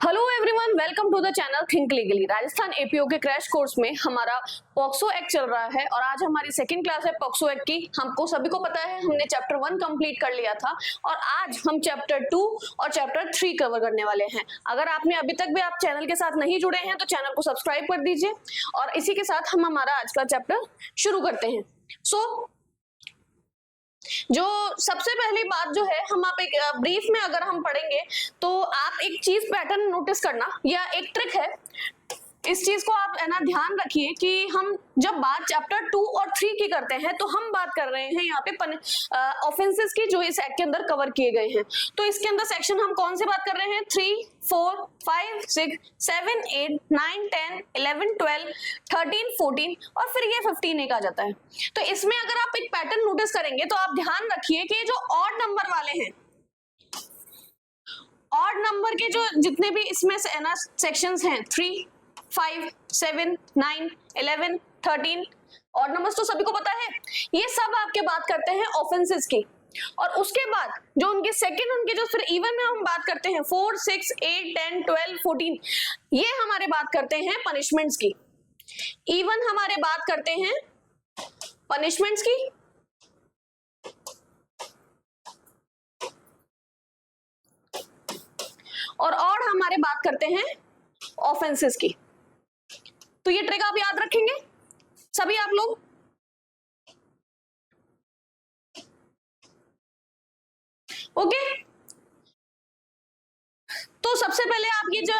Hello everyone, welcome to the channel think legally. Rajasthan APO के crash course में हमारा POCSO act चल रहा है और आज हमारी सेकंड क्लास है पॉक्सो एक्ट की। हमको सभी को पता है हमने चैप्टर 1 कंप्लीट कर लिया था और आज हम चैप्टर 2 और चैप्टर 3 कवर करने वाले हैं। अगर आपने अभी तक भी आप चैनल के साथ नहीं जुड़े हैं तो चैनल को सब्सक्राइब कर दीजिए और इसी के साथ हम हमारा आज का चैप्टर शुरू करते हैं। जो सबसे पहली बात जो है, हम आप एक ब्रीफ में अगर हम पढ़ेंगे तो आप एक चीज पैटर्न नोटिस करना, या एक ट्रिक है, इस चीज को आप है ना ध्यान रखिए कि हम जब बात चैप्टर 2 और 3 की करते हैं तो हम बात कर रहे हैं यहाँ पे ऑफेंसेस की जो इस एक्ट के अंदर कवर किए गए हैं। तो इसके अंदर सेक्शन हम कौन से बात कर रहे हैं? 3, 4, 5, 6, 7, 8, 9, 10, 11, 12, 13, 14 और फिर ये 15 एक आ जाता है। तो इसमें अगर आप एक पैटर्न नोटिस करेंगे तो आप ध्यान रखिए कि जो ऑड नंबर वाले हैं, ऑड नंबर के जो जितने भी इसमें है ना सेक्शंस हैं, 3, 5, 7, 9, 11, 13 और नंबर्स तो सभी को पता है, ये सब आपके बात करते हैं ऑफेंसेस की। और उसके बाद जो उनके सेकंड, उनके जो फिर इवन में हम बात करते हैं 4, 6, 8, 10, 12, 14, ये हमारे बात करते हैं पनिशमेंट्स की। इवन हमारे बात करते हैं पनिशमेंट्स की और हमारे बात करते हैं ऑफेंसेस की। तो ये ट्रिक आप याद रखेंगे सभी आप लोग। ओके, तो सबसे पहले आप ये जो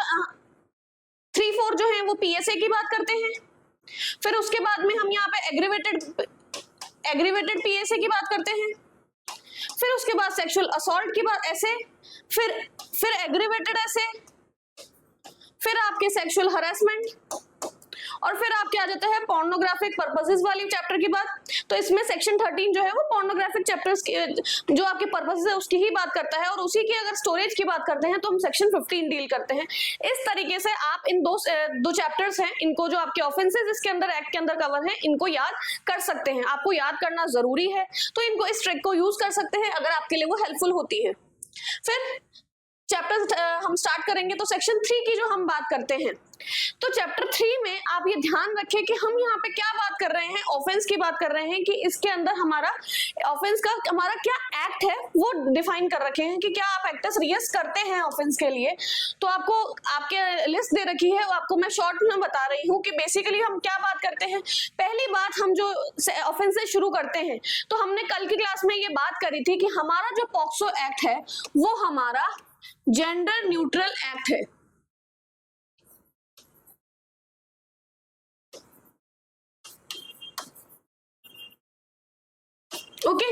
3, 4 जो है वो पीएसए की बात करते हैं, फिर उसके बाद में हम यहाँ पे एग्रीवेटेड पीएसए की बात करते हैं, फिर उसके बाद सेक्सुअल असॉल्ट की बात ऐसे, फिर एग्रीवेटेड ऐसे, फिर आपके सेक्सुअल हरासमेंट और फिर आपके आ जाता है पोर्नोग्राफिक पर्पसेस वाली चैप्टर की बात। तो इसमें सेक्शन 13 जो है वो पोर्नोग्राफिक चैप्टर्स की जो आपके पर्पसेस है उसकी ही बात करता है और उसी की अगर स्टोरेज की बात करते हैं तो हम सेक्शन 15 डील करते हैं। इस तरीके से आप इन दो चैप्टर्स हैं, इनको जो आपके ऑफेंसेस इसके अंदर एक्ट के अंदर कवर है, इनको याद कर सकते हैं। आपको याद करना जरूरी है, तो इनको इस ट्रिक को यूज कर सकते हैं अगर आपके लिए वो हेल्पफुल होती है। फिर चैप्टर हम स्टार्ट करेंगे तो सेक्शन 3 की जो हम बात करते हैं, तो चैप्टर 3 में आप ये ध्यान रखें कि हम यहाँ पे क्या बात कर रहे हैं, ऑफेंस की बात कर रहे हैं कि इसके अंदर हमारा ऑफेंस का हमारा क्या एक्ट है वो डिफाइन कर रखे हैं कि क्या आप एक्टस रियस करते हैं ऑफेंस के लिए। तो आपको आपके लिस्ट दे रखी है, आपको मैं शॉर्ट में बता रही हूँ कि बेसिकली हम क्या बात करते हैं। पहली बात, हम जो ऑफेंस से शुरू करते हैं तो हमने कल की क्लास में ये बात करी थी कि हमारा जो पॉक्सो एक्ट है वो हमारा जेंडर न्यूट्रल एक्ट है। ओके,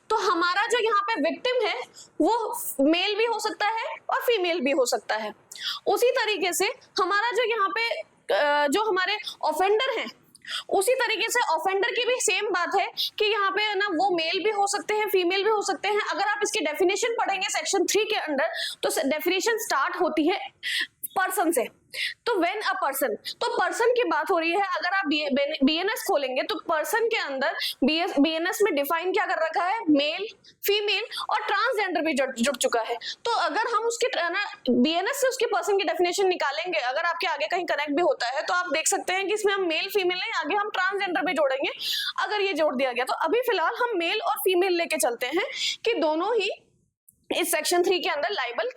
तो हमारा जो यहाँ पे विक्टिम है वो मेल भी हो सकता है और फीमेल भी हो सकता है। उसी तरीके से हमारा जो यहाँ पे जो हमारे ऑफेंडर हैं, उसी तरीके से ऑफेंडर की भी सेम बात है कि यहाँ पे ना वो मेल भी हो सकते हैं, फीमेल भी हो सकते हैं। अगर आप इसकी डेफिनेशन पढ़ेंगे सेक्शन 3 के अंदर तो डेफिनेशन स्टार्ट होती है पर्सन से। तो व्हेन अ पर्सन, तो पर्सन की बात हो रही है। अगर आप बीएनएस खोलेंगे तो पर्सन के अंदर बीएनएस में डिफाइन क्या कर रखा है, मेल, फीमेल और ट्रांसजेंडर भी जुड़ चुका है। तो अगर हम उसके ना बीएनएस से उसके पर्सन की डेफिनेशन निकालेंगे, अगर आपके आगे कहीं कनेक्ट भी होता है तो आप देख सकते हैं कि इसमें हम मेल फीमेल नहीं, आगे हम ट्रांसजेंडर भी जोड़ेंगे अगर ये जोड़ दिया गया। तो अभी फिलहाल हम मेल और फीमेल लेके चलते हैं कि दोनों ही इस सेक्शन 3 के अंदर लाइबल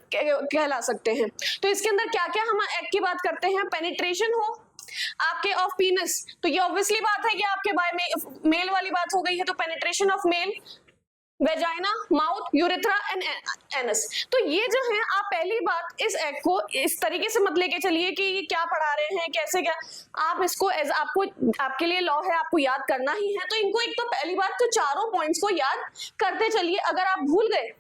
कहला सकते हैं। तो इसके अंदर क्या क्या हम एक्ट की बात करते हैं, पेनिट्रेशन हो आपके ऑफ पीनस, तो ये ऑब्वियसली बात है कि आपके बाय में मेल वाली बात हो गई है, तो penetration of male, vagina, mouth, urethra and anus. तो ये जो है, आप पहली बात इस एक्ट को इस तरीके से मत लेके चलिए कि ये क्या पढ़ा रहे हैं, कैसे क्या, आप इसको एज आपको आपके लिए लॉ है, आपको याद करना ही है। तो इनको एक तो पहली बात तो चारों पॉइंट्स को याद करते चलिए। अगर आप भूल गए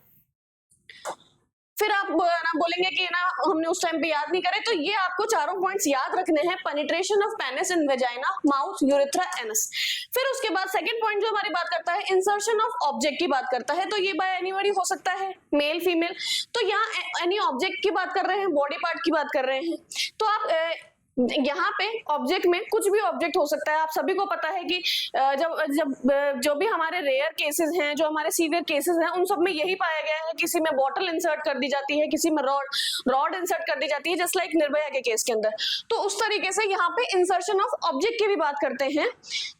फिर आप ना बोलेंगे कि ना हमने उस टाइम पे याद नहीं करे, तो ये आपको चारों पॉइंट्स याद रखने हैं, penetration of penis in vagina, mouth, urethra, anus. फिर उसके बाद सेकंड पॉइंट जो हमारी बात करता है, इंसर्शन ऑफ ऑब्जेक्ट की बात करता है। तो ये बाय एनीबॉडी हो सकता है, मेल फीमेल। तो यहाँ एनी ऑब्जेक्ट की बात कर रहे हैं, बॉडी पार्ट की बात कर रहे हैं। तो आप यहाँ पे ऑब्जेक्ट में कुछ भी ऑब्जेक्ट हो सकता है। आप सभी को पता है कि जब जब जो भी हमारे रेयर केसेस हैं, जो हमारे सीवियर केसेस हैं, उन सब में यही पाया गया है, किसी में बॉटल इंसर्ट कर दी जाती है, किसी में रॉड इंसर्ट कर दी जाती है, जस्ट लाइक निर्भया के केस के अंदर। तो उस तरीके से यहाँ पे इंसर्शन ऑफ ऑब्जेक्ट की भी बात करते हैं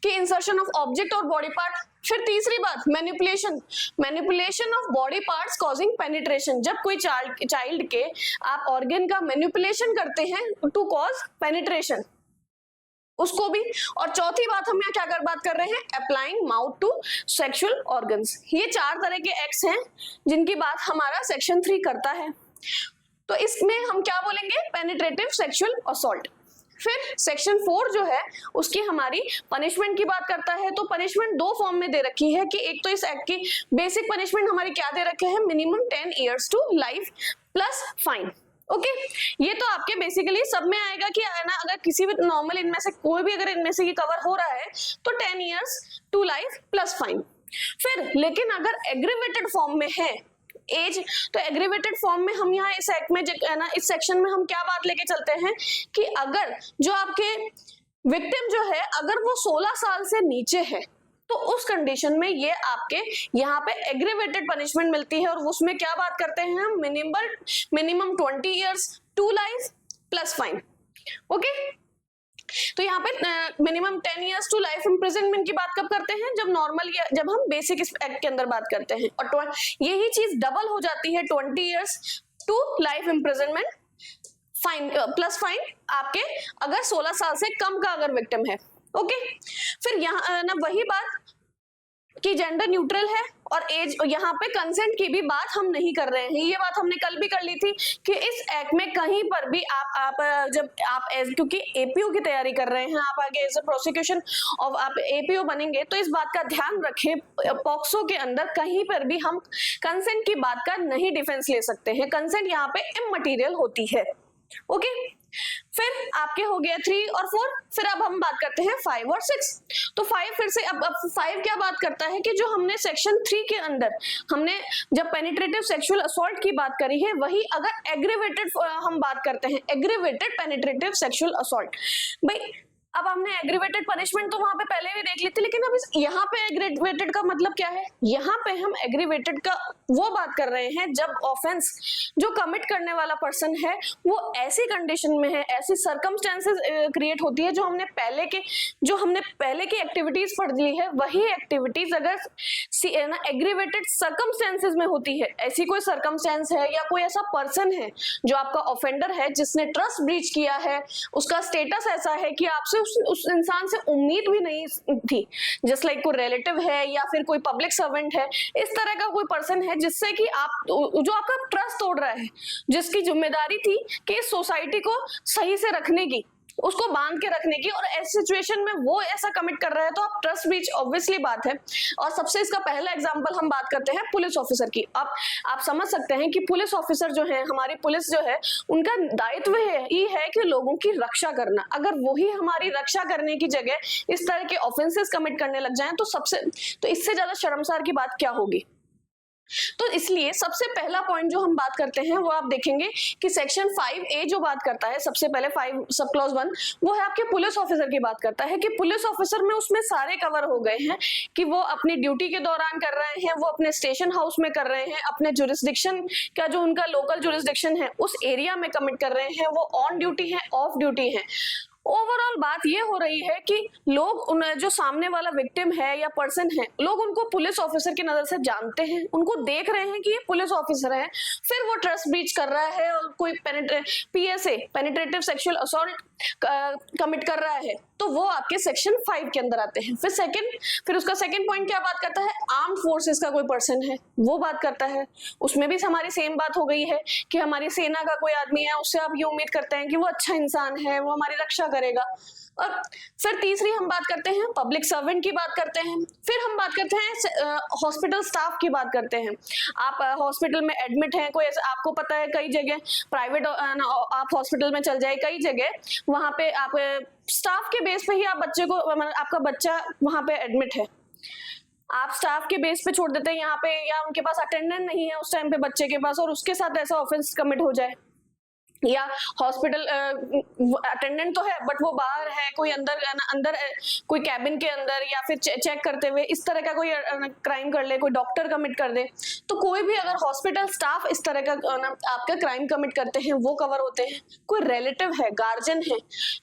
कि इंसर्शन ऑफ ऑब्जेक्ट और बॉडी पार्ट। फिर तीसरी बात manipulation of body parts causing penetration. जब कोई चाइल्ड के आप ऑर्गन का मैनिपुलेशन करते हैं टू कॉज पेनिट्रेशन, उसको भी। और चौथी बात हम यहाँ क्या बात कर रहे हैं, applying mouth to sexual organs. ये 4 तरह के एक्ट्स हैं जिनकी बात हमारा सेक्शन 3 करता है। तो इसमें हम क्या बोलेंगे, पेनिट्रेटिव सेक्सुअल असॉल्ट। फिर सेक्शन 4 जो है उसकी हमारी पनिशमेंट की बात करता है। तो पनिशमेंट 2 फॉर्म में दे रखी है कि एक तो इस एक्ट की बेसिक पनिशमेंट हमारी क्या दे रखे हैं, minimum 10 years to life plus fine. Okay, ये तो आपके बेसिकली सब में आएगा कि ना, अगर किसी भी नॉर्मल इनमें से कोई भी अगर इनमें से ये कवर हो रहा है तो 10 years to life plus fine. फिर लेकिन अगर एग्रीवेटेड फॉर्म में है एज, तो एग्रीवेटेड फॉर्म में हम यहाँ इस एक्ट में ना, इस सेक्शन में हम क्या बात लेके चलते हैं कि अगर जो आपके विक्टिम जो है अगर वो 16 साल से नीचे है तो उस कंडीशन में ये आपके यहाँ पे एग्रीवेटेड पनिशमेंट मिलती है। और उसमें क्या बात करते हैं हम, minimum 20 years to life plus fine. Okay, तो यहाँ पे minimum 10 years to life imprisonment की बात कब करते हैं, जब नॉर्मल या जब हम बेसिक एक्ट के अंदर बात करते हैं। और यही चीज डबल हो जाती है 20 years to life imprisonment fine plus fine आपके अगर 16 साल से कम का अगर विक्टिम है। ओके, फिर यहाँ ना वही बात कि जेंडर न्यूट्रल है और एज, यहाँ पे कंसेंट की भी बात हम नहीं कर रहे हैं। ये बात हमने कल भी कर ली थी कि इस एक्ट में कहीं पर भी क्योंकि एपीओ की तैयारी कर रहे हैं, आप आगे एज ए प्रोसिक्यूशन और आप एपीओ बनेंगे, तो इस बात का ध्यान रखें, पॉक्सो के अंदर कहीं पर भी हम कंसेंट की बात का नहीं डिफेंस ले सकते हैं। कंसेंट यहाँ पे इमटेरियल होती है। ओके, फिर आपके हो गया 3 और 4। फिर अब हम बात करते हैं 5 और 6। तो 5 फिर से अब 5 क्या बात करता है कि जो हमने सेक्शन 3 के अंदर हमने जब पेनिट्रेटिव सेक्सुअल असॉल्ट की बात करी है, वही अगर एग्रीवेटेड हम बात करते हैं, एग्रीवेटेड पेनिट्रेटिव सेक्सुअल असॉल्ट। भाई अब हमने एग्रीवेटेड पनिशमेंट तो वहां पे पहले भी देख ली थी, लेकिन अब यहाँ पे एग्रीवेटेड का मतलब क्या है, यहाँ पे हम एग्रीवेटेड का वो बात कर रहे हैं जब ऑफेंस जो कमिट करने वाला पर्सन है वो ऐसी कंडीशन में है, ऐसी सर्कमस्टेंसेस क्रिएट होती है जो हमने पहले की एक्टिविटीज पढ़ ली है, वही एक्टिविटीज अगर एग्रीवेटेड सर्कमस्टेंसेस में होती है, ऐसी कोई सर्कमस्टेंस है या कोई ऐसा पर्सन है जो आपका ऑफेंडर है जिसने ट्रस्ट ब्रीच किया है, उसका स्टेटस ऐसा है कि आपसे उस इंसान से उम्मीद भी नहीं थी, जस्ट लाइक कोई रिलेटिव है या फिर कोई पब्लिक सर्वेंट है, इस तरह का कोई पर्सन है जिससे कि आप जो आपका ट्रस्ट तोड़ रहा है, जिसकी जिम्मेदारी थी कि इस सोसाइटी को सही से रखने की, उसको बांध के रखने की, और ऐसी सिचुएशन में वो ऐसा कमिट कर रहा है तो आप ट्रस्ट ब्रीच ऑब्वियसली बात है। और सबसे इसका पहला एग्जांपल हम बात करते हैं पुलिस ऑफिसर की। आप समझ सकते हैं कि पुलिस ऑफिसर जो है, हमारी पुलिस जो है, उनका दायित्व ही है कि लोगों की रक्षा करना। अगर वही हमारी रक्षा करने की जगह इस तरह के ऑफेंसेस कमिट करने लग जाएं तो इससे ज्यादा शर्मसार की बात क्या होगी। तो इसलिए सबसे पहला पॉइंट जो हम बात करते हैं वो आप देखेंगे कि सेक्शन 5A जो बात करता है, सबसे पहले 5 सब क्लॉज 1, वो है आपके पुलिस ऑफिसर की बात करता है कि पुलिस ऑफिसर में उसमें सारे कवर हो गए हैं कि वो अपनी ड्यूटी के दौरान कर रहे हैं, वो अपने स्टेशन हाउस में कर रहे हैं, अपने जुरिस्डिक्शन का जो उनका लोकल जुरिस्डिक्शन है उस एरिया में कमिट कर रहे हैं, वो ऑन ड्यूटी है, ऑफ ड्यूटी है। ओवरऑल बात ये हो रही है कि लोग जो सामने वाला विक्टिम है या पर्सन है, लोग उनको पुलिस ऑफिसर की नजर से जानते हैं, उनको देख रहे हैं कि ये पुलिस ऑफिसर है, फिर वो ट्रस्ट ब्रीच कर रहा है और कोई PSA penetrative sexual assault commit कर रहा है, तो वो आपके सेक्शन 5 के अंदर आते हैं। फिर उसका सेकंड पॉइंट क्या बात करता है, आर्म्ड फोर्सेस का कोई पर्सन है वो बात करता है, उसमें भी हमारी सेम बात हो गई है कि हमारी सेना का कोई आदमी है, उससे आप ये उम्मीद करते हैं कि वो अच्छा इंसान है, वो हमारी रक्षा करेगा। और फिर तीसरी हम बात करते हैं पब्लिक सर्वेंट की बात करते हैं। फिर हम बात करते हैं हॉस्पिटल स्टाफ की बात करते हैं। आप हॉस्पिटल में एडमिट हैं, कोई आपको पता है कई जगह प्राइवेट आप हॉस्पिटल में चल जाए, कई जगह वहां पे आप स्टाफ के बेस पे ही आप बच्चे को, आपका बच्चा वहां पे एडमिट है, आप स्टाफ के बेस पे छोड़ देते हैं यहाँ पे, या उनके पास अटेंडेंट नहीं है उस टाइम पे बच्चे के पास, और उसके साथ ऐसा ऑफेंस कमिट हो जाए, या हॉस्पिटल अटेंडेंट तो है बट वो बाहर है, कोई अंदर अंदर कोई कैबिन के अंदर, या फिर चेक करते हुए इस तरह का कोई क्राइम कर ले, कोई डॉक्टर कमिट कर दे, तो कोई भी अगर हॉस्पिटल स्टाफ इस तरह का आपका क्राइम कमिट करते हैं वो कवर होते हैं। कोई रिलेटिव है, गार्जियन है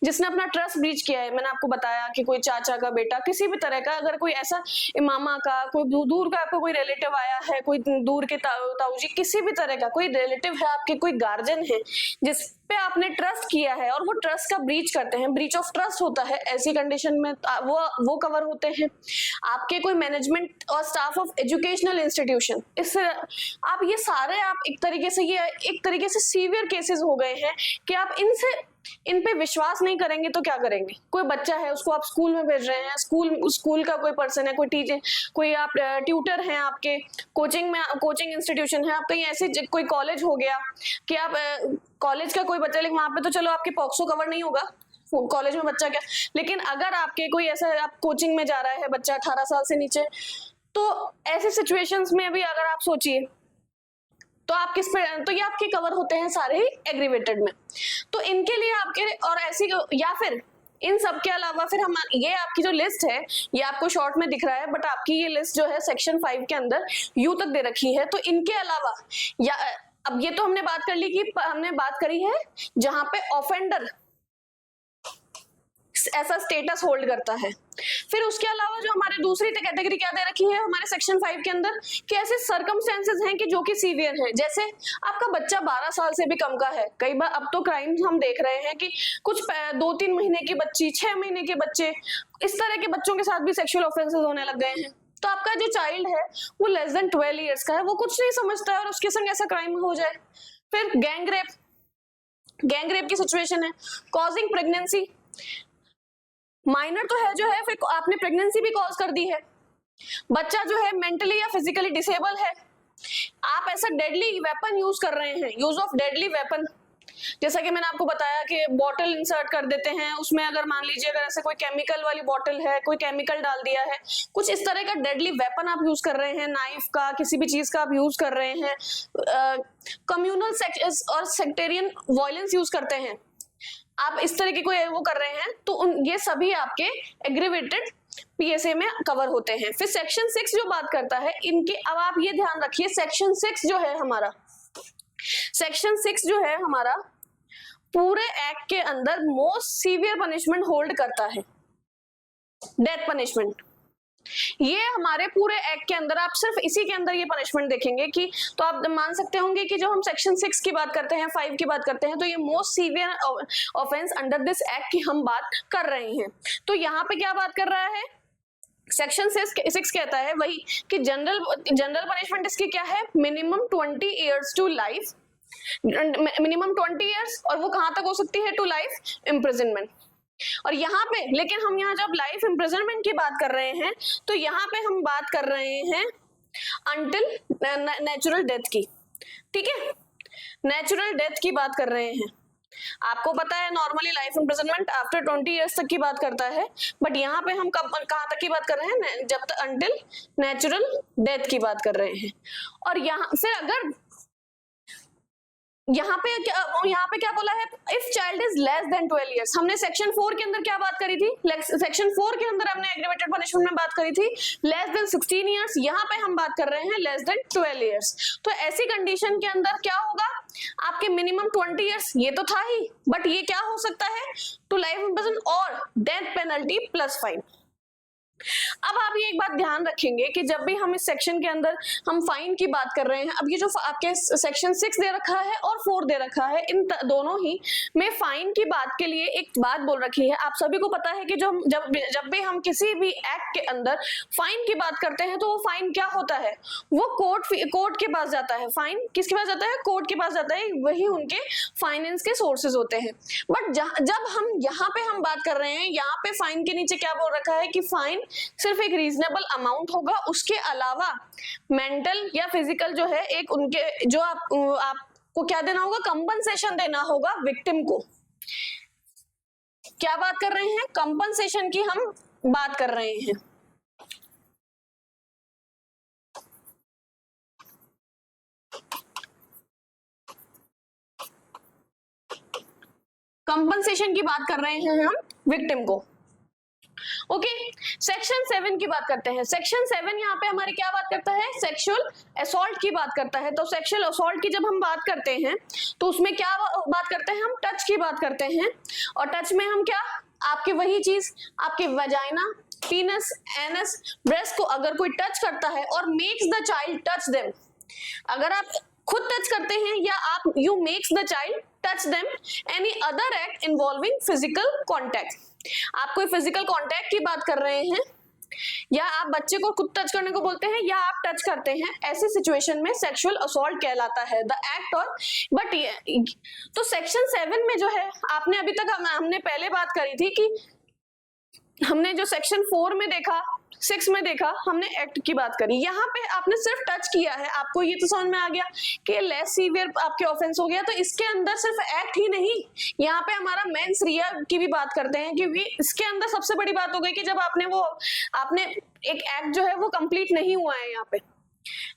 जिसने अपना ट्रस्ट ब्रीच किया है, मैंने आपको बताया कि कोई चाचा का बेटा, किसी भी तरह का, अगर कोई ऐसा मामा का, कोई दूर का आपका कोई रिलेटिव आया है, कोई दूर के ताऊजी, किसी भी तरह का कोई रिलेटिव है आपके, कोई गार्जियन है जिस पे आपने ट्रस्ट किया है और वो ट्रस्ट का ब्रीच करते हैं, ब्रीच ऑफ ट्रस्ट होता है, ऐसी कंडीशन में वो कवर होते हैं। आपके कोई मैनेजमेंट और स्टाफ ऑफ एजुकेशनल इंस्टीट्यूशन, इससे आप ये सारे आप एक तरीके से सीवियर केसेस हो गए हैं कि आप इन पे विश्वास नहीं करेंगे तो क्या करेंगे। कोई बच्चा है, उसको आप स्कूल में भेज रहे हैं, स्कूल का कोई पर्सन है, कोई टीचर, कोई आप ट्यूटर हैं, आपके कोचिंग इंस्टीट्यूशन है, आप कहीं ऐसे कोई कॉलेज हो गया कि आप कॉलेज का कोई बच्चा, लेकिन वहां पे तो चलो आपके पॉक्सो कवर नहीं होगा, कॉलेज में बच्चा क्या, लेकिन अगर आपके कोई ऐसा आप कोचिंग में जा रहा है बच्चा 18 साल से नीचे, तो ऐसे सिचुएशंस में भी अगर आप सोचिए तो आप किस पे, तो ये आपके कवर होते हैं सारे ही एग्रीवेटेड में। तो इनके लिए आपके और ऐसी, या फिर इन सब के अलावा फिर हम, ये आपकी जो लिस्ट है ये आपको शॉर्ट में दिख रहा है, बट आपकी ये लिस्ट जो है सेक्शन 5 के अंदर यू तक दे रखी है। तो इनके अलावा, या अब ये तो हमने बात कर ली कि हमने बात करी है जहां पे ऑफेंडर ऐसा स्टेटस होल्ड करता है। फिर उसके अलावा जो हमारे दूसरी कैटेगरी क्या दे रखी है हमारे सेक्शन 5 के अंदर, कि ऐसे सर्कमस्टेंसेस हैं कि जो कि सीवियर है, जैसे आपका बच्चा 12 साल से भी कम का है। कई बार अब तो क्राइम्स हम देख रहे हैं कि कुछ 2-3 महीने की बच्ची, 6 महीने के बच्चे, इस तरह के बच्चों के साथ भी सेक्सुअल ऑफेंसेस होने लग गए हैं। तो आपका जो चाइल्ड है वो लेस देन 12 ईयर्स का है, वो कुछ नहीं समझता है और उसके संग ऐसा क्राइम हो जाए। फिर गैंग रेप की सिचुएशन है, कॉजिंग प्रेगनेंसी, माइनर तो है जो है, फिर आपने प्रेगनेंसी भी कॉज कर दी है, बच्चा जो है मेंटली या फिजिकली डिसेबल है, आप ऐसा डेडली वेपन यूज कर रहे हैं, यूज ऑफ डेडली वेपन, जैसा कि मैंने आपको बताया कि बॉटल इंसर्ट कर देते हैं उसमें, अगर मान लीजिए अगर ऐसे कोई केमिकल वाली बॉटल है, कोई केमिकल डाल दिया है, कुछ इस तरह का डेडली वेपन आप यूज कर रहे हैं, नाइफ का, किसी भी चीज का आप यूज कर रहे हैं, कम्युनल और सेक्टेरियन वायलेंस यूज करते हैं, आप इस तरह की कोई वो कर रहे हैं, तो ये सभी आपके एग्रीवेटेड पीएसए में कवर होते हैं। फिर सेक्शन 6 जो बात करता है इनके, अब आप ये ध्यान रखिए, सेक्शन 6 जो है हमारा, सेक्शन 6 जो है हमारा पूरे एक्ट के अंदर मोस्ट सीवियर पनिशमेंट होल्ड करता है, डेथ पनिशमेंट। ये हमारे पूरे एक्ट के अंदर, आप सिर्फ इसी के अंदर ये पनिशमेंट देखेंगे कि, तो आप मान सकते होंगे कि जो हम सेक्शन 6 की बात करते हैं, 5 की बात करते हैं, तो ये most severe offence under this act की हम बात कर रहे हैं। तो यहाँ पे क्या बात कर रहा है सेक्शन 6 कहता है वही कि जनरल पनिशमेंट इसकी क्या है, minimum 20 years to life, minimum 20 years, और वो कहां तक हो सकती है, टू लाइफ इम्प्रिजनमेंट। और यहाँ पे, लेकिन हम यहाँ जब लाइफ इम्प्रिजनमेंट की बात कर रहे हैं तो यहाँ पे हम बात कर रहे हैं अंटिल नेचुरल डेथ की, ठीक है, नेचुरल डेथ की बात कर रहे हैं। आपको पता है normally life imprisonment after 20 years तक की बात करता है, बट यहाँ पे हम कहां तक की बात कर रहे हैं, जब तक अंटिल नेचुरल डेथ की बात कर रहे हैं। और यहाँ फिर अगर यहाँ पे क्या बोला है, if child is less than 12 years, हमने सेक्शन 4 के अंदर क्या बात करी थी, सेक्शन 4 के अंदर हमने एग्रीवेटेड पनिशमेंट में बात करी थी लेस देन 16 ईयर्स, यहाँ पे हम बात कर रहे हैं लेस देन 12 ईयर्स। तो ऐसी कंडीशन के अंदर क्या होगा, आपके मिनिमम 20 ईयर्स ये तो था ही, बट ये क्या हो सकता है, टू लाइफ इम्प्रिजन और डेथ पेनल्टी प्लस फाइन। अब आप ये एक बात ध्यान रखेंगे कि जब भी हम इस सेक्शन के अंदर हम फाइन की बात कर रहे हैं, अब ये जो आपके सेक्शन 6 दे रखा है और 4 दे रखा है, इन दोनों ही में फाइन की बात के लिए एक बात बोल रखी है। आप सभी को पता है कि जब भी हम किसी भी एक्ट के अंदर फाइन की बात करते हैं तो वो फाइन क्या होता है, वो कोर्ट के पास जाता है, फाइन किसके पास जाता है, कोर्ट के पास जाता है, वही उनके फाइनेंस के सोर्सेज होते हैं। बट जब हम यहाँ पे हम बात कर रहे हैं, यहाँ पे फाइन के नीचे क्या बोल रखा है कि फाइन सिर्फ एक रीजनेबल अमाउंट होगा, उसके अलावा मेंटल या फिजिकल जो है एक उनके जो आपको क्या देना होगा, कंपनसेशन देना होगा विक्टिम को। क्या बात कर रहे हैं, कंपनसेशन की हम बात कर रहे हैं। कंपनसेशन की बात कर रहे हैं हम विक्टिम को। ओके, सेक्शन 7 की बात करते हैं। सेक्शन 7 यहाँ पे हमारी क्या बात करता है, सेक्सुअल असॉल्ट की बात करता है। तो सेक्सुअल असॉल्ट की जब हम बात करते हैं तो उसमें क्या बात करते हैं, हम टच की बात करते हैं। और टच में हम क्या, आपके वही चीज, आपके वजाइना, पीनस, एनस, ब्रेस्ट को अगर कोई टच करता है और makes the child touch them, अगर आप खुद टच करते हैं या आप you makes the child touch them, any other act involving physical contact, आप कोई फिजिकल कॉन्टैक्ट की बात कर रहे हैं या आप बच्चे को खुद टच करने को बोलते हैं या आप टच करते हैं, ऐसी सिचुएशन में सेक्सुअल असॉल्ट कहलाता है द एक्ट। और बट तो सेक्शन 7 में जो है, आपने अभी तक हमने पहले बात करी थी कि हमने जो सेक्शन 4 में देखा, 6 में देखा, हमने एक्ट की बात करी। यहाँ पे आपने सिर्फ टच किया है, आपको ये तो समझ में आ गया कि लेस सीवियर आपके ऑफेंस हो गया। तो इसके अंदर सिर्फ एक्ट ही नहीं, यहाँ पे हमारा मेंस रिया की भी बात करते हैं, क्योंकि इसके अंदर सबसे बड़ी बात हो गई कि जब आपने एक एक्ट जो है वो कंप्लीट नहीं हुआ है, यहाँ पे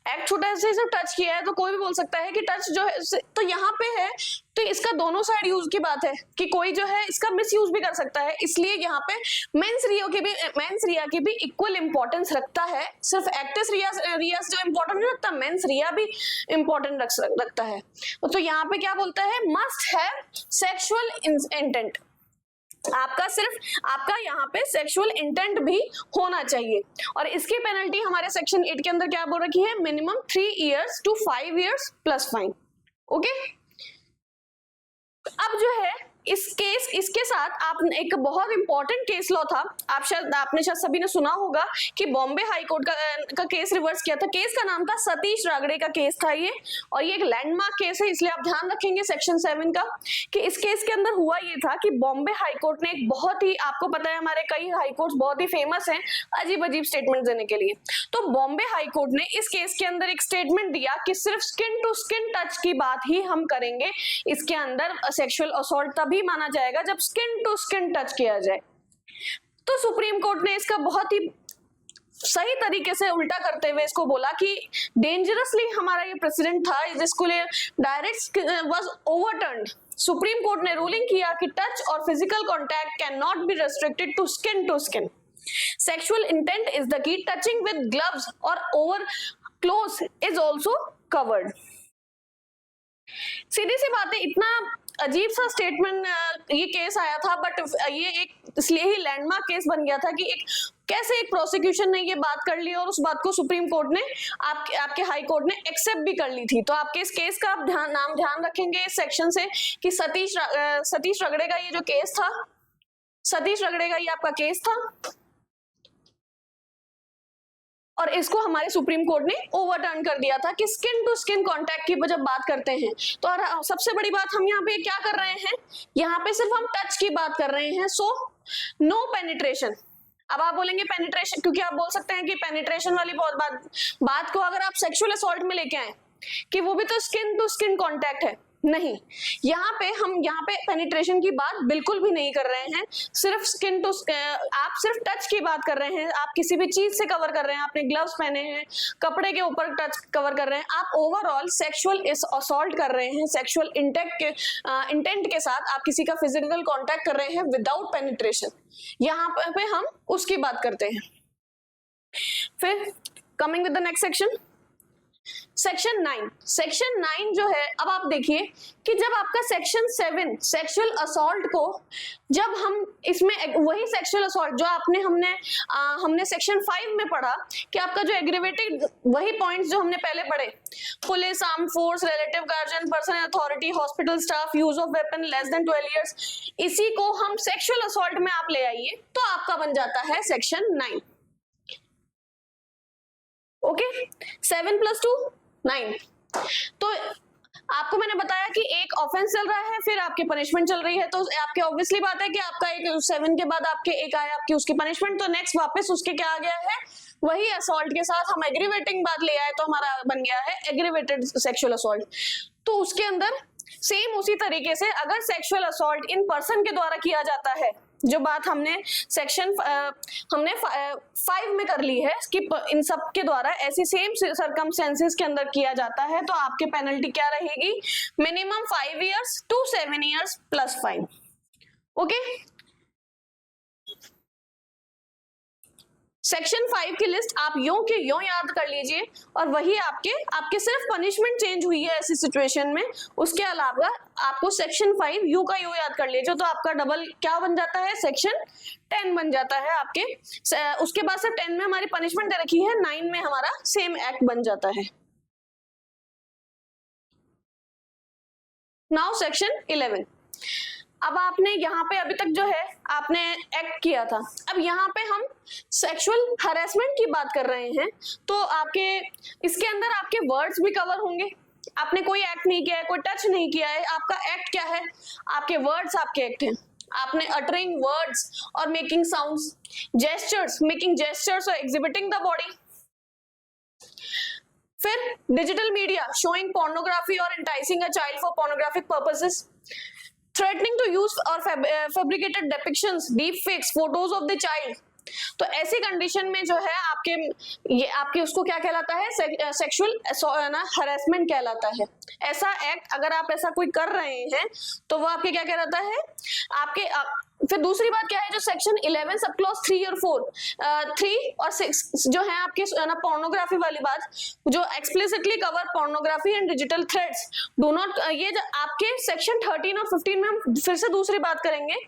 एक्ट छोटा से सिर्फ टच किया है, तो कोई भी बोल सकता है कि टच जो है, तो यहाँ पे है, तो इसका दोनों साइड यूज की बात है कि कोई जो है इसका मिस यूज भी कर सकता है। इसलिए यहाँ पे मेंस रिया की भी इक्वल इंपॉर्टेंस रखता है। सिर्फ एक्टिस रिया जो इंपॉर्टेंट नहीं रखता, मेंस रिया भी इंपॉर्टेंट रखता है। तो यहाँ पे क्या बोलता है, मस्ट हैव सेक्सुअल इंटेंट, आपका यहाँ पे सेक्सुअल इंटेंट भी होना चाहिए। और इसकी पेनल्टी हमारे सेक्शन 8 के अंदर क्या बोल रखी है, minimum 3 years to 5 years plus fine. Okay, अब जो है इसके साथ आप एक बहुत इंपॉर्टेंट केस लॉ था, आपने शायद सभी ने सुना होगा कि बॉम्बे हाई कोर्ट का केस रिवर्स किया था। केस का नाम था सतीश रागड़े का केस था ये, और ये एक लैंडमार्क केस है, इसलिए आप ध्यान रखेंगे सेक्शन 7 का कि इस केस के अंदर हुआ ये था कि बॉम्बे हाई कोर्ट ने एक बहुत ही, आपको पता है हमारे कई हाई कोर्ट बहुत ही फेमस है अजीब अजीब स्टेटमेंट देने के लिए। तो बॉम्बे हाई कोर्ट ने इस केस के अंदर एक स्टेटमेंट दिया कि सिर्फ स्किन टू स्किन टच की बात ही हम करेंगे, इसके अंदर सेक्सुअल असॉल्ट भी माना जाएगा जब स्किन टू स्किन टच किया जाए। तो सुप्रीम कोर्ट ने इसका बहुत ही सही तरीके से उल्टा करते हुए इसको बोला कि डेंजरसली हमारा ये प्रेसिडेंट था जिसको direct was overturned. Supreme court ने रूलिंग किया कि टच और physical contact can not be restricted to skin. Sexual intent is the key, touching with gloves और over cloth is also covered. सीधी सी बात है, इतना अजीब सा स्टेटमेंट ये केस आया था, बट ये एक इसलिए ही लैंडमार्क केस बन गया था कि कैसे एक प्रोसिक्यूशन ने ये बात कर ली और उस बात को सुप्रीम कोर्ट ने आपके हाई कोर्ट ने एक्सेप्ट भी कर ली थी। तो आपके इस केस का आप ध्यान रखेंगे इस सेक्शन से कि सतीश रगड़े का ये जो केस था, सतीश रगड़े का ये आपका केस था और इसको हमारे सुप्रीम कोर्ट ने ओवरटर्न कर दिया था कि स्किन टू स्किन कांटेक्ट की जब बात करते हैं तो सबसे बड़ी बात हम यहाँ पे क्या कर रहे हैं, यहाँ पे सिर्फ हम टच की बात कर रहे हैं। So no penetration. अब आप बोलेंगे पेनिट्रेशन, क्योंकि आप बोल सकते हैं कि पेनिट्रेशन वाली बात को अगर आप सेक्सुअल असॉल्ट में लेके आए कि वो भी तो स्किन टू स्किन कांटेक्ट है, नहीं, यहाँ पे पेनिट्रेशन की बात बिल्कुल भी नहीं कर रहे हैं। सिर्फ स्किन टू, आप सिर्फ टच की बात कर रहे हैं, आप किसी भी चीज से कवर कर रहे हैं, आपने ग्लव्स पहने हैं, कपड़े के ऊपर टच कवर कर रहे हैं, आप ओवरऑल सेक्सुअल असॉल्ट कर रहे हैं, सेक्सुअल इंटेंट के साथ आप किसी का फिजिकल कांटेक्ट कर रहे हैं विदाउट पेनिट्रेशन, यहाँ पे हम उसकी बात करते हैं। फिर coming with the next section 9 जो है, अब आप देखिए कि जब आपका सेक्शन 7 सेक्सुअल असॉल्ट को, जब हम इसमें वही सेक्सुअल असॉल्ट जो हमने सेक्शन 5 में पढ़ा कि आपका जो एग्रीवेटेड, वही पॉइंट्स जो हमने पहले पढ़े, police, arm force, relative guardian, person authority, hospital staff, use of weapon less than 12 years, इसी को हम सेक्सुअल असॉल्ट में आप ले आइए तो आपका बन जाता है सेक्शन 9। ओके, 7 + 2 9। तो आपको मैंने बताया कि एक ऑफेंस चल रहा है, फिर आपकी पनिशमेंट चल रही है, तो आपके ऑब्वियसली बात है कि आपका एक 7 के बाद आपके एक आया आपकी उसकी पनिशमेंट, तो नेक्स्ट वापस उसके क्या आ गया है, वही असॉल्ट के साथ हम एग्रीवेटिंग बात ले आए तो हमारा बन गया है एग्रीवेटेड सेक्सुअल असॉल्ट। तो उसके अंदर सेम उसी तरीके से अगर सेक्सुअल असॉल्ट इन पर्सन के द्वारा किया जाता है, जो बात हमने सेक्शन 5 में कर ली है कि इन सब के द्वारा ऐसी सेम सर्कमस्टेंसेस के अंदर किया जाता है, तो आपकी पेनल्टी क्या रहेगी, minimum 5 years to 7 years plus fine. Okay, section 5 की लिस्ट आप यूं के यूं याद कर लीजिए, और वही आपके आपके सिर्फ पनिशमेंट चेंज हुई है ऐसी सिचुएशन में, उसके अलावा आपको सेक्शन 5 यू का यू याद कर लीजिए, तो आपका डबल क्या बन जाता है, सेक्शन 10 बन जाता है आपके। उसके बाद सिर्फ 10 में हमारी पनिशमेंट दे रखी है, 9 में हमारा सेम एक्ट बन जाता है। नाउ सेक्शन 11, अब आपने यहाँ पे अभी तक जो है आपने एक्ट किया था, अब यहाँ पे हम सेक्सुअल हरेसमेंट की बात कर रहे हैं, तो आपके इसके अंदर आपके वर्ड्स भी कवर होंगे। आपने कोई एक्ट नहीं किया है, कोई टच नहीं किया है, आपका एक्ट क्या है, आपके वर्ड्स आपके एक्ट हैं। आपने अटरिंग वर्ड्स और making sounds, gestures, making gestures और एग्जिबिटिंग द बॉडी। फिर डिजिटल मीडिया, शोइंग पोर्नोग्राफी और enticing a child for pornographic purposes, threatening to use or fabricated depictions, deep fakes, photos of the child। तो ऐसी condition में जो है आपके ये आपके उसको क्या कहलाता है, सेक्सुअल ना हरेसमेंट कहलाता है। ऐसा एक्ट अगर आप ऐसा कोई कर रहे हैं तो वो आपके क्या कहलाता है, आपके फिर दूसरी बात क्या है, जो सेक्शन 11 सब क्लॉज 3 और 4, 3 और 6 जो है आपके ना पोर्नोग्राफी वाली बात, जो explicitly cover pornography and digital threads, do not, ये आपके सेक्शन 13 और 15 में हम फिर से दूसरी बात करेंगे।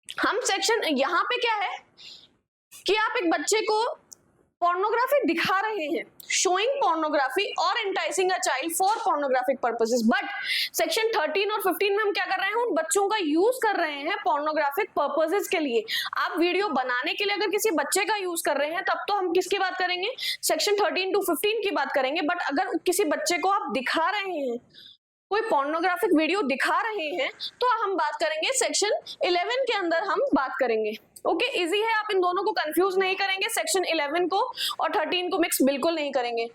हम सेक्शन यहाँ पे क्या है कि आप एक बच्चे को पोर्नोग्राफी दिखा रहे हैं, शोइंग पोर्नोग्राफी और enticing a child for pornographic purposes, but section 13 और 15 में हम क्या कर रहे हैं, उन बच्चों का यूज कर रहे हैं पोर्नोग्राफिक पर्पसेस के लिए। आप वीडियो बनाने के लिए अगर किसी बच्चे का यूज कर रहे हैं तब तो हम किसकी बात करेंगे, सेक्शन 13 to 15 की बात करेंगे। बट अगर किसी बच्चे को आप दिखा रहे हैं, कोई पोर्नोग्राफिक वीडियो दिखा रहे हैं, तो हम बात करेंगे सेक्शन 11 के अंदर हम बात करेंगे। ओके, इजी है, आप इन दोनों को कंफ्यूज नहीं करेंगे, सेक्शन 11 को और 13 को मिक्स बिल्कुल नहीं करेंगे।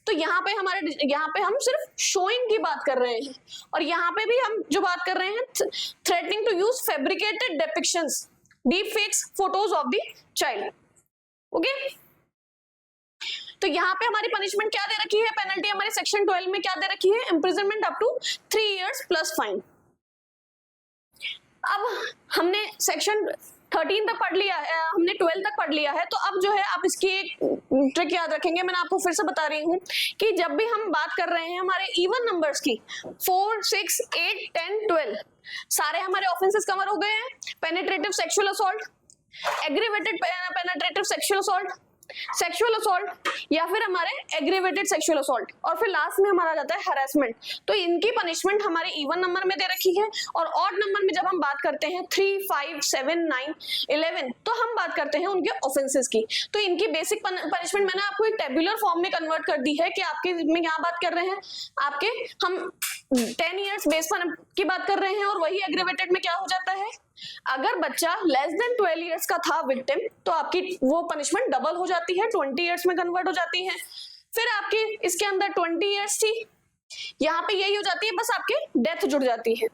तो यहाँ पे हम सिर्फ शोइंग की बात कर रहे हैं, और यहाँ पे भी हम जो बात कर रहे हैं, threatening to use fabricated depictions, deep fakes, photos of the child. Okay, तो यहाँ पे हमारी पनिशमेंट क्या दे रखी है, पेनल्टी हमारी सेक्शन 12 में क्या दे रखी है, imprisonment up to 3 years plus fine. अब हमने सेक्शन 13 तक पढ़ लिया है, हमने 12 तक पढ़ लिया है, तो अब जो है आप इसकी एक ट्रिक याद रखेंगे, मैंने आपको फिर से बता रही हूँ कि जब भी हम बात कर रहे हैं हमारे इवन नंबर्स की, 4, 6, 8, 10, 12 सारे हमारे ऑफेंसेस कवर हो गए हैं। Penetrative sexual assault, aggravated penetrative sexual assault या फिर हमारे एग्रीवेटेड सेक्सुअल असॉल्ट, और फिर लास्ट में हमारा जाता है हरासमेंट। तो इनकी पनिशमेंट हमारे इवन नंबर में दे रखी है, और ऑड नंबर में जब हम बात करते हैं 3, 5, 7, 9, 11 तो हम बात करते हैं उनके ऑफेंसेस की। तो इनकी बेसिक पनिशमेंट मैंने आपको एक टेबुलर फॉर्म में कन्वर्ट कर दी है कि आपके में यहाँ बात कर रहे हैं आपके हम 10 years बेस की बात कर रहे हैं, और वही एग्रीवेटेड में क्या हो जाता है, अगर बच्चा लेस देन 12 years का था विक्टिम तो आपकी वो पनिशमेंट डबल हो जाती है, 20 years में कन्वर्ट हो जाती है। फिर आपकी इसके अंदर 20 years थी, यहाँ पे यही हो जाती है, बस आपके डेथ जुड़ जाती है।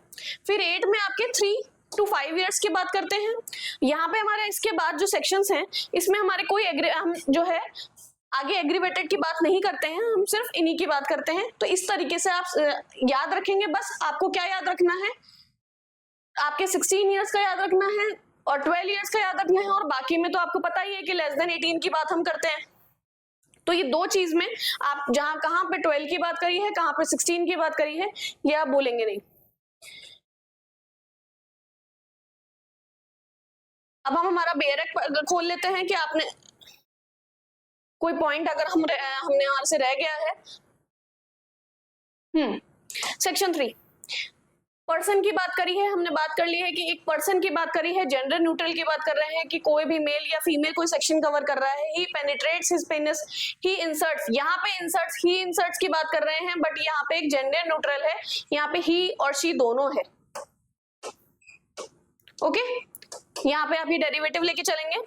फिर 8 में आपके 3 to 5 years की बात करते हैं। यहाँ पे हमारे इसके बाद जो सेक्शंस हैं इसमें हमारे कोई हम जो है आगे एग्रीवेटेड की बात नहीं करते हैं, हम सिर्फ इन्हीं की बात करते हैं। तो इस तरीके से आप याद रखेंगे, बस आपको क्या याद रखना है, आपके 16 years का याद रखना है और 12 years का याद रखना है, और बाकी में तो आपको पता ही है कि लेस देन 18 की बात हम करते हैं। तो ये दो चीज में आप जहां कहां पे 12 की बात करी है, कहां पे 16 की बात करी है, ये आप बोलेंगे नहीं। अब हम हमारा बेयरक खोल लेते हैं कि आपने कोई पॉइंट अगर हमने यहाँ से रह गया है। सेक्शन 3 पर्सन की बात करी है, हमने बात कर ली है कि एक पर्सन की बात करी है, जेंडर न्यूट्रल की बात कर रहे हैं कि कोई भी मेल या फीमेल कोई सेक्शन कवर कर रहा है। ही पेनिट्रेट्स हिज पेनिस, ही इंसर्ट्स, यहाँ पे इंसर्ट्स, ही इंसर्ट्स की बात कर रहे हैं, बट यहाँ पे एक जेंडर न्यूट्रल है, यहाँ पे ही और शी दोनों है। ओके, यहाँ पे आप ये डेरिवेटिव लेके चलेंगे।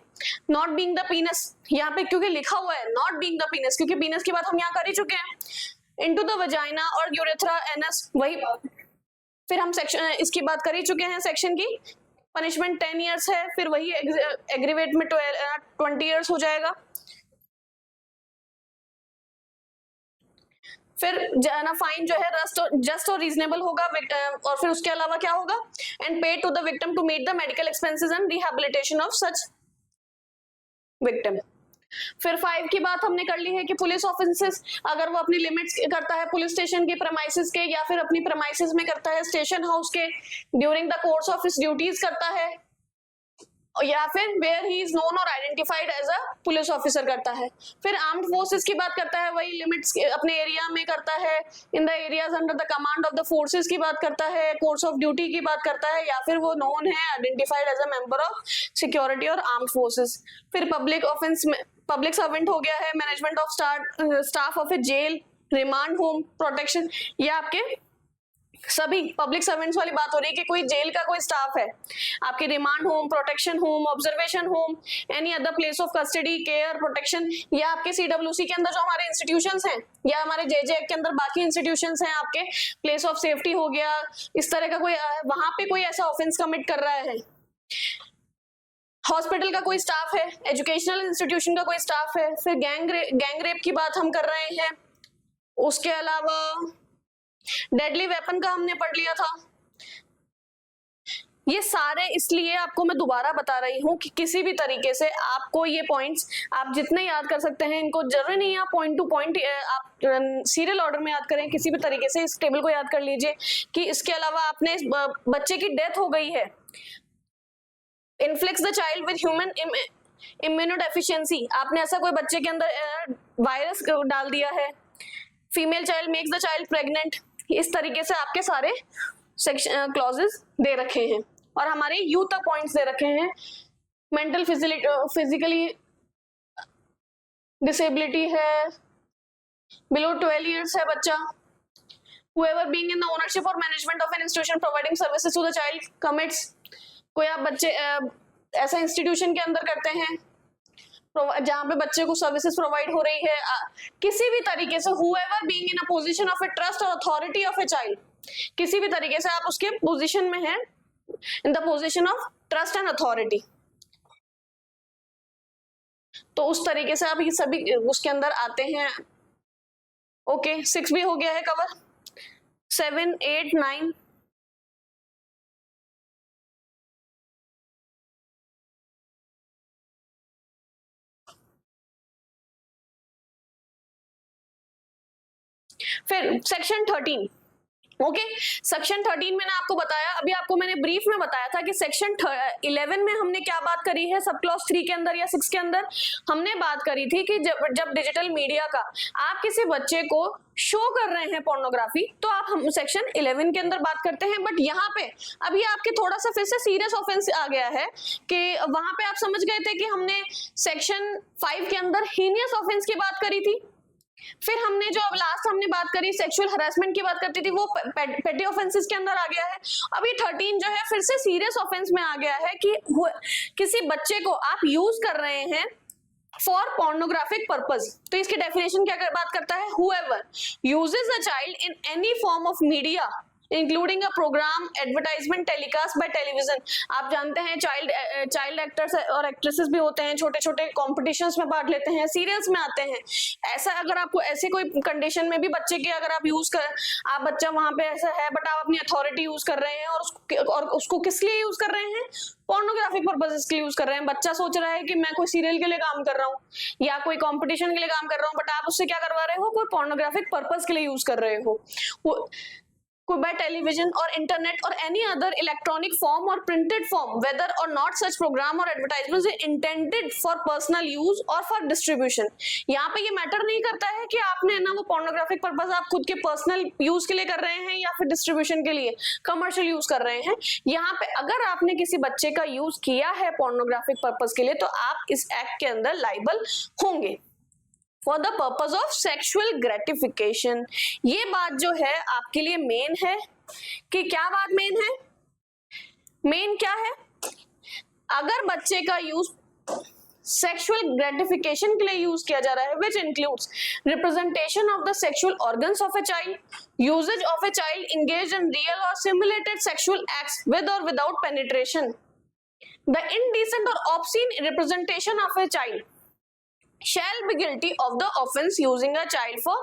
नॉट बीइंग द पीनस, यहाँ पे क्योंकि लिखा हुआ है नॉट बीइंग द पीनस, क्योंकि पीनस की बात हम यहाँ कर ही चुके हैं। इनटू द वजाइना और यूरेथ्रा एनस, वही फिर हम सेक्शन इसकी बात कर ही चुके हैं। सेक्शन की पनिशमेंट 10 years है, फिर वही एग्रीवेट में 20 years हो जाएगा। फिर ना फाइन जो है जस्ट और रीजनेबल होगा, और फिर उसके अलावा क्या होगा, and pay to the victim to meet the medical expenses and rehabilitation of such victim. फिर 5 की बात हमने कर ली है कि पुलिस ऑफिसर्स अगर वो अपनी लिमिट्स करता है पुलिस स्टेशन के प्रेमाइसेस के, या फिर अपनी प्रेमाइसेस में करता है स्टेशन हाउस के during the course of his duties करता है, या फिर वेयर ही इज नोन और identified as a police officer करता है। फिर आर्म्ड फोर्सेस की बात करता है, वही लिमिट्स अपने एरिया में करता है, in the areas under the command of the forces की बात करता है, कोर्स ऑफ ड्यूटी की बात करता है, या फिर वो नोन है identified as a member of security और आर्म्ड फोर्सेस। फिर पब्लिक ऑफेंस में पब्लिक सर्वेंट हो गया है, management of staff of a jail, remand home, protection, ये आपके सभी पब्लिक सर्वेंट्स वाली बात हो रही है कि कोई जेल का कोई स्टाफ है, आपके remand home, protection home, observation home, any other place of custody, care, protection, या आपके सीडब्ल्यूसी के अंदर जो हमारे इंस्टीट्यूशंस हैं, या हमारे जेजे के अंदर बाकी इंस्टीट्यूशंस हैं, आपके प्लेस ऑफ सेफ्टी हो गया, इस तरह का कोई वहां पे कोई ऐसा ऑफेंस कमिट कर रहा है। हॉस्पिटल का कोई स्टाफ है, एजुकेशनल इंस्टीट्यूशन का कोई स्टाफ है। फिर गैंग रेप की बात हम कर रहे हैं। उसके अलावा डेडली वेपन का हमने पढ़ लिया था। ये सारे इसलिए आपको मैं दोबारा बता रही हूँ कि किसी भी तरीके से आपको ये पॉइंट्स आप जितने याद कर सकते हैं, इनको जरूरी नहीं है आप पॉइंट टू पॉइंट आप सीरियल ऑर्डर में याद करें, किसी भी तरीके से इस टेबल को याद कर लीजिए कि इसके अलावा आपने बच्चे की डेथ हो गई है, inflicts the child with human immunodeficiency, आपने ऐसा कोई बच्चे के अंदर वायरस डाल दिया है, female child makes the child pregnant, इस तरीके से आपके सारे सेक्शन क्लॉजेस दे रखे हैं और हमारे यू तक पॉइंट्स दे रखे हैं। मेंटल फिजिकली डिसेबिलिटी है, बिलो 12 इयर्स है बच्चा, whoever being in the ownership or management of an institution providing services to the child commits, कोई आप बच्चे ऐसा इंस्टीट्यूशन के अंदर करते हैं जहां पे बच्चे को सर्विसेज प्रोवाइड हो रही है, किसी भी तरीके से whoever being in a position of a trust or authority of a child, किसी भी तरीके से आप उसके पोजीशन में हैं, in the position of trust and authority, तो उस तरीके से आप ये सभी उसके अंदर आते हैं। ओके 6 भी हो गया है कवर, 7, 8, 9 फिर सेक्शन 13। ओके सेक्शन 13 मैंने आपको बताया, अभी आपको मैंने ब्रीफ में बताया था कि सेक्शन 11 में हमने क्या बात करी है, सब क्लॉज 3 के अंदर या 6 के अंदर हमने बात करी थी कि जब डिजिटल मीडिया का आप किसी बच्चे को शो कर रहे हैं पोर्नोग्राफी, तो आप हम सेक्शन 11 के अंदर बात करते हैं। बट यहाँ पे अभी आपके थोड़ा सा फिर से सीरियस ऑफेंस आ गया है कि वहां पे आप समझ गए थे कि हमने सेक्शन 5 के अंदर हीनियस ऑफेंस की बात करी थी, फिर हमने जो अब लास्ट हमने बात करी सेक्सुअल हरासमेंट की बात करती थी, वो पेटी ऑफेंसेस के अंदर आ गया है। अभी 13 जो है फिर से सीरियस ऑफेंस में आ गया है कि किसी बच्चे को आप यूज कर रहे हैं फॉर पोर्नोग्राफिक पर्पज। तो इसकी डेफिनेशन क्या बात करता है, whoever uses a child in any form of media including a programme, advertisement, telecast by television. आप जानते हैं चाइल्ड एक्टर्स और एक्ट्रेसेस भी होते हैं, छोटे छोटे कॉम्पिटिशन्स में पार्ट लेते हैं, सीरियल्स में आते हैं। ऐसा अगर आपको ऐसे कोई कंडीशन में भी बच्चे के अगर आप यूज कर, आप बच्चा वहां पे ऐसा है बट आप अपनी अथॉरिटी यूज कर रहे हैं और उसको किस लिए यूज कर रहे हैं, पोर्नोग्राफिक पर्पसेस के लिए यूज कर रहे हैं। बच्चा सोच रहा है कि मैं कोई सीरियल के लिए काम कर रहा हूँ या कोई कंपटीशन के लिए काम कर रहा हूँ, बट आप उससे क्या करवा रहे हो, कोई पोर्नोग्राफिक पर्पस के लिए यूज कर रहे हो। could by television or internet or any other electronic form or printed form, whether or not such program or advertisements are intended for personal use or for distribution। यहाँ पे ये matter नहीं करता है कि आपने ना वो पोर्नोग्राफिक पर्पस आप खुद के पर्सनल यूज के लिए कर रहे हैं या फिर डिस्ट्रीब्यूशन के लिए कमर्शियल यूज कर रहे हैं। यहाँ पे अगर आपने किसी बच्चे का यूज किया है पोर्नोग्राफिक पर्पस के लिए तो आप इस एक्ट के अंदर लाइबल होंगे for the purpose of sexual gratification. ये बात जो है आपके लिए मेन है कि क्या बात मेन है, मेन क्या है, अगर बच्चे का यूज सेक्सुअल ग्रेटिफिकेशन के लिए यूज किया जा रहा है, which includes representation of the sexual organs of a child, usage of a child engaged in real और सिमुलेटेड सेक्सुअल एक्ट्स विद और विदाउट पेनिट्रेशन, द इनडिसेंट और obscene representation of a child, shall be guilty of the offense using a child for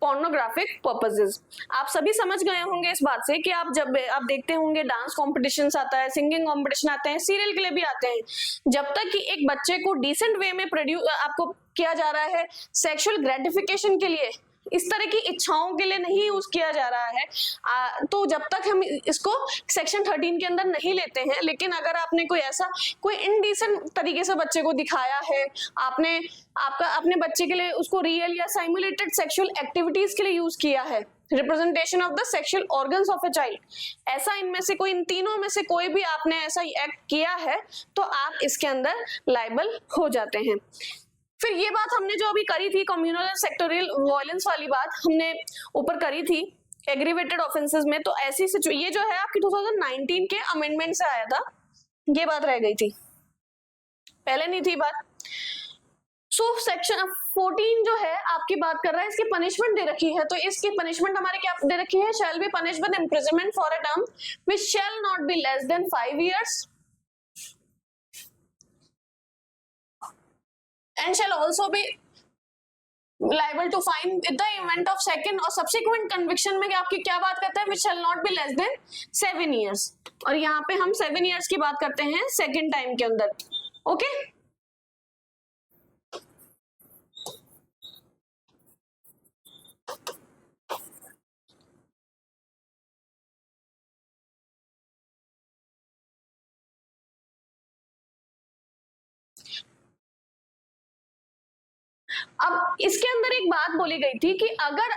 pornographic purposes। आप सभी समझ गए होंगे इस बात से कि आप जब आप देखते होंगे डांस कॉम्पिटिशन्स आता है, सिंगिंग कॉम्पिटिशन आते हैं, सीरियल के लिए भी आते हैं, जब तक कि एक बच्चे को डिसेंट वे में प्रोड्यूस आपको किया जा रहा है सेक्सुअल ग्रेटिफिकेशन के लिए, इस तरह की इच्छाओं के लिए नहीं यूज किया जा रहा है, तो जब तक हम इसको सेक्शन 13 के अंदर नहीं लेते हैं। लेकिन अगर आपने कोई इनडिसेंट तरीके से बच्चे को दिखाया है, आपने अपने बच्चे के लिए उसको रियल या साइमुलेटेड सेक्सुअल एक्टिविटीज के लिए यूज किया है, representation of the sexual organs of a child, ऐसा इनमें से कोई, इन तीनों में से कोई भी आपने ऐसा एक्ट किया है तो आप इसके अंदर लायबल हो जाते हैं। फिर ये बात हमने जो अभी करी थी कम्युनल सेक्टोरियल वायलेंस वाली बात हमने ऊपर करी थी एग्रीवेटेड ऑफेंसेस में, तो ऐसी ये जो है आपकी 2019 के अमेंडमेंट से आया था, ये बात रह गई थी, पहले नहीं थी बात। सो सेक्शन 14 जो है आपकी बात कर रहा है, इसकी पनिशमेंट दे रखी है, तो इसकी पनिशमेंट हमारे क्या दे रखी है, shall be punished with imprisonment for a term which shall not be less than 5 years and shall also be liable to fine with the event of second or subsequent conviction में आपकी क्या बात करता है, which shall not be less than 7 years, और यहाँ पे हम 7 years की बात करते हैं सेकेंड टाइम के अंदर। ओके अब इसके अंदर एक बात बोली गई थी कि अगर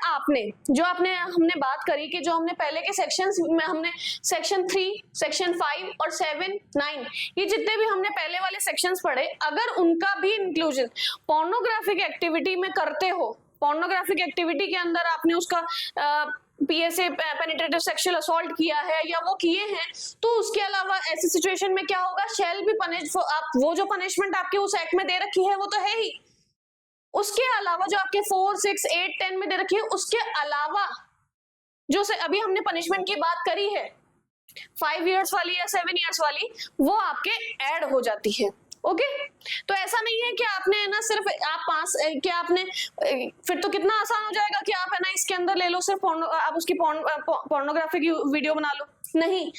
हमने बात करी कि जो हमने पहले के सेक्शंस में हमने सेक्शन 3, सेक्शन 5 और 7, 9 ये जितने भी हमने पहले वाले सेक्शंस पढ़े, अगर उनका भी इंक्लूजन पोर्नोग्राफिक एक्टिविटी में करते हो, पोर्नोग्राफिक एक्टिविटी के अंदर आपने उसका पीएसए पेनिट्रेटिव सेक्सुअल असॉल्ट किया है या वो किए हैं, तो उसके अलावा ऐसी सिचुएशन में क्या होगा, शैल बी पनिश्ड फॉर, आप वो जो पनिशमेंट आपके उस एक्ट में दे रखी है वो तो है ही, उसके अलावा जो आपके 4, 6, 8, 10 में दे रखी है, उसके अलावा जो से अभी हमने पनिशमेंट की बात करी है 5 years वाली या 7 years वाली, वो आपके ऐड हो जाती है। ओके तो ऐसा नहीं है कि आपने ना सिर्फ आप पास कि आपने फिर तो कितना आसान हो जाएगा कि आप है ना इसके अंदर ले लो सिर्फ आप उसकी पोर्नोग्राफी की वीडियो बना लो, नहीं,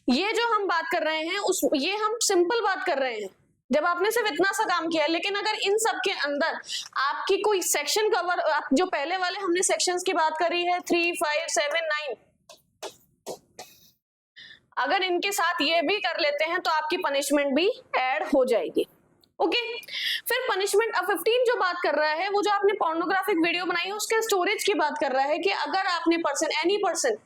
ये जो हम बात कर रहे हैं ये हम सिंपल बात कर रहे हैं जब आपने सिर्फ इतना सा काम किया है। लेकिन अगर इन सब के अंदर आपकी कोई सेक्शन कवर, आप जो पहले वाले हमने सेक्शंस की बात करी है 3, 5, 7, 9, अगर इनके साथ ये भी कर लेते हैं तो आपकी पनिशमेंट भी ऐड हो जाएगी। ओके फिर पनिशमेंट अब 15 जो बात कर रहा है, वो जो आपने पोर्नोग्राफिक वीडियो बनाई है उसके स्टोरेज की बात कर रहा है कि अगर आपने एनी पर्सन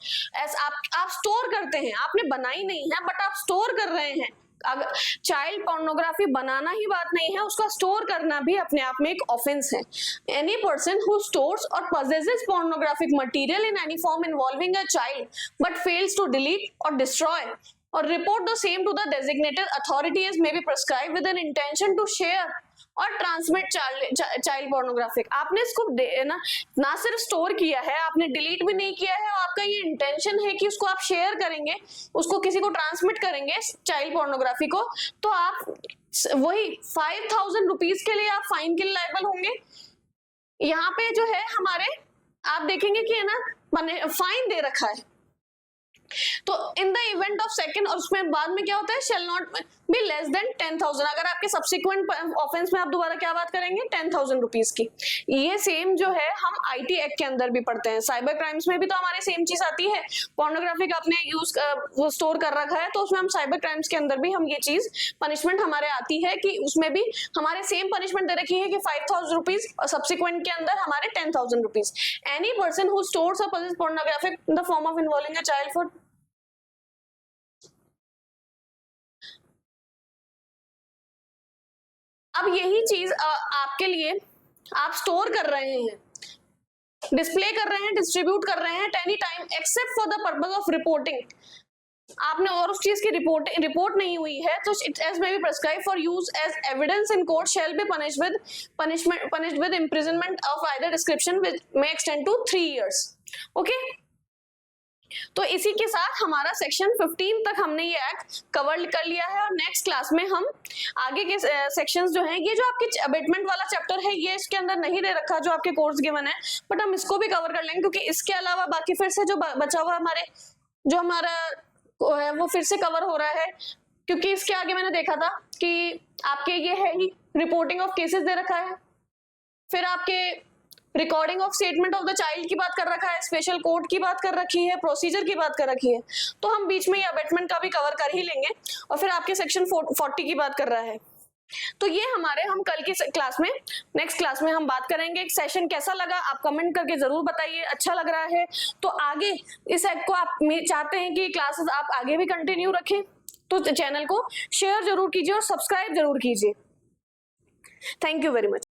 आप स्टोर करते हैं, आपने बनाई नहीं है बट आप स्टोर कर रहे हैं, अगर चाइल्ड पोर्नोग्राफी बनाना ही बात नहीं है, उसका स्टोर करना भी अपने आप में एक ऑफेंस है। एनी पर्सन हु स्टोर्स और possesses pornographic material in any form involving a child but fails to delete or destroy or report the same to the designated authority as may be prescribed with an intention to share और transmit child pornographic, आपने इसको ना सिर्फ store किया है, आपने delete भी नहीं किया है, और आपका ये इंटेंशन है कि उसको आप शेयर करेंगे, उसको किसी को ट्रांसमिट करेंगे चाइल्ड पोर्नोग्राफी को, तो आप वही 5000 रुपीज के लिए आप फाइन के लिए लायबल होंगे। यहाँ पे जो है हमारे आप देखेंगे कि है ना फाइन दे रखा है, तो in the event of second, और उसमें बाद में क्या होता है, shall not be less than 10,000, अगर आपके सब्सिक्वेंट ऑफेंस में आप दोबारा क्या बात करेंगे 10,000 रुपीज की। ये सेम जो है हम आईटी एक्ट के अंदर भी पढ़ते हैं, साइबर क्राइम्स में भी तो हमारे सेम चीज आती है, पोर्नोग्राफिक आपने यूज वो स्टोर कर रखा है तो उसमें हम साइबर क्राइम्स के अंदर भी हम ये चीज पनिशमेंट हमारे आती है कि उसमें भी हमारे सेम पनिशमेंट दे रखी है कि 5,000 रुपीज और सब्सिक्वेंट के अंदर हमारे 10,000 rupees. Any person who stores और possesses pornographic in the form of involving a child for, अब यही चीज आपके लिए आप स्टोर कर रहे हैं, डिस्प्ले कर रहे हैं, डिस्ट्रीब्यूट कर रहे हैं any time except for the purpose of reporting, आपने और उस चीज की रिपोर्ट नहीं हुई है तो it as may be prescribe for use as evidence in court shall be punished with imprisonment of either description which may extend to 3 years। Okay तो इसी के साथ हमारा सेक्शन 15 तक हमने ये एक्ट कवर कर लिया है, और नेक्स्ट क्लास में हम आगे के सेक्शंस जो हैं, ये जो आपके अबेटमेंट वाला चैप्टर है ये इसके अंदर नहीं दे रखा जो आपके कोर्स गिवन है, बट हम इसको भी कवर कर लेंगे, क्योंकि इसके अलावा बाकी फिर से जो बचा हुआ हमारे जो हमारा है वो फिर से कवर हो रहा है, क्योंकि इसके आगे मैंने देखा था कि आपके ये है ही रिपोर्टिंग ऑफ केसेस दे रखा है, फिर आपके recording of statement of the child की बात कर रखा है, स्पेशल कोर्ट की बात कर रखी है, प्रोसीजर की बात कर रखी है, तो हम बीच में ये अबेटमेंट का भी कवर कर ही लेंगे, और फिर आपके सेक्शन 40 की बात कर रहा है। तो ये हमारे हम कल की क्लास में, नेक्स्ट क्लास में हम बात करेंगे। एक सेशन कैसा लगा आप कमेंट करके जरूर बताइए, अच्छा लग रहा है तो आगे इस एक्ट को आप चाहते हैं कि क्लासेस आप आगे भी कंटिन्यू रखें, तो चैनल को शेयर जरूर कीजिए और सब्सक्राइब जरूर कीजिए। Thank you very much.